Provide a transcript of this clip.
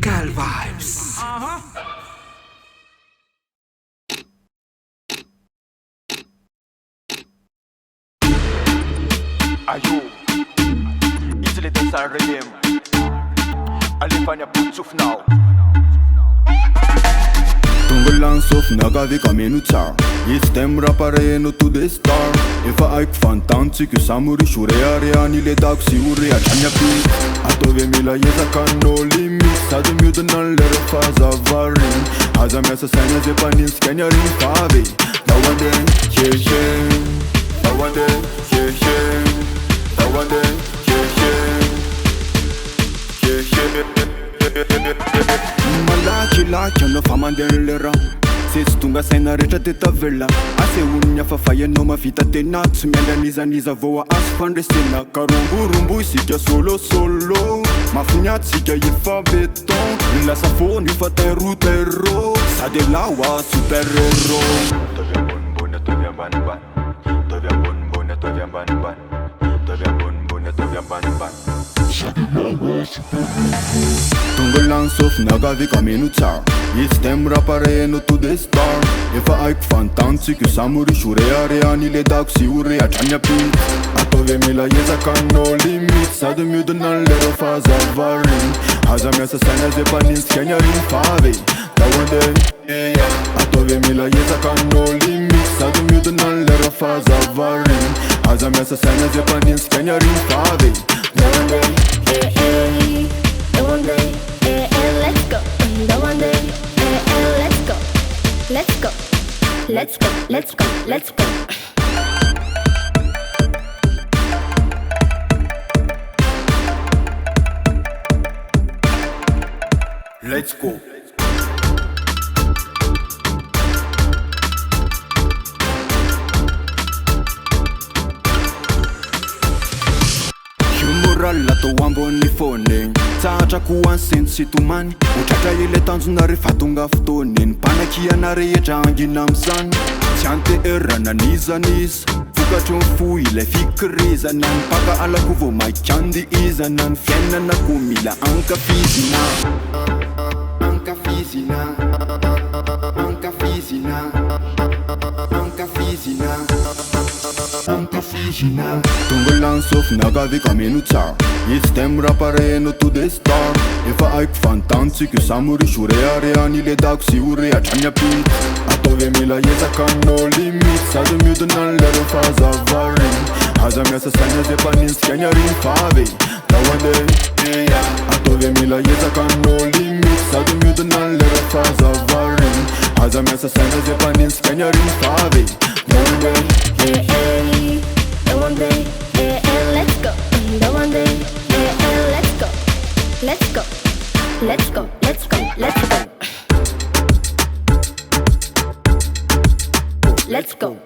Musical vibes. Ayo, easily dance and rhythm. Alifanya put souf now. Tonggolan sof nagavi kamenu tsara. Istem rapare no to the star. Efa aiko fantantsy que samuri shoreareany le dako sy oreatrany apity. Ataovy mila ezaka no limity sady miodina ny lera fahazavariny. Aza miasa saina zay mpanintsika ny ariny favy. Dao andeha hehe, dao andeha hehe, dao andeha hehe. Malakilaky anao fa mandeha ny lera. Se tsy tonga saina rehetra teta velona. Asehony ny hafafa ianao mavita tena. Tsy miandanizaniza voa azo fandresena. Ka romborombo isika solosolo. Mafiniatsika efa beton. Lasa fony fa tairotero. Sady lawa super hero. Tovy ambonimbony, tovy ambanimbany. Tovy ambonimbony, tovy ambanimbany. Tovy ambonimbony, tovy ambanimbany. Tonggolan sof nagavi kamenu tsara. Istem rapare no to the star. Efa aiko fantantsy que samuri shoreareany le dako sy oreatrany apity. Ataovy mila ezaka no limity sady miodina ny lera fahazavariny. Aza miasa saina zay mpanintsika ny ariny favy. Dao andeha, ataovy mila ezaka no limity sady miodina ny lera fahazavariny. Aza miasa saina zay mpanintsika ny ariny favy. Dao andeha, the one day, let's go. The one day, let's go. Let's go. Let's go. Let's go. Let's go. let's go. Lato ambony fone tsahatra ko anseny sy tomany. Otratra ile tanjona rehefa tonga fotoany. Mpanakiana rehetra angina am'izany. Tsy anteherana nizaniza. Vokatry ny fo ilay fikirizana. Mpaka alako vo maikandihizana. Ny fiainana ko mila ankafizina. Ankafizina. Ankafizina. Ankafizina. Ankafizina. Tonggolan sof nagavi kamenu tsara. Istem rapare no to the star. Efa aiko fantantsy que samuri shoreareany le dako sy oreatrany apity. Ataovy mila ezaka no limity sady miodina ny lera fahazavariny. Aza miasa saina zay mpanintsika ny ariny favy. Dao andeha, ataovy mila ezaka no limity sady miodina ny lera fahazavariny. Aza miasa saina zay mpanintsika ny ariny favy. Dao andeha, the one day, let's go. The one day, let's go. Let's go. Let's go. Let's go. Let's go. Let's go.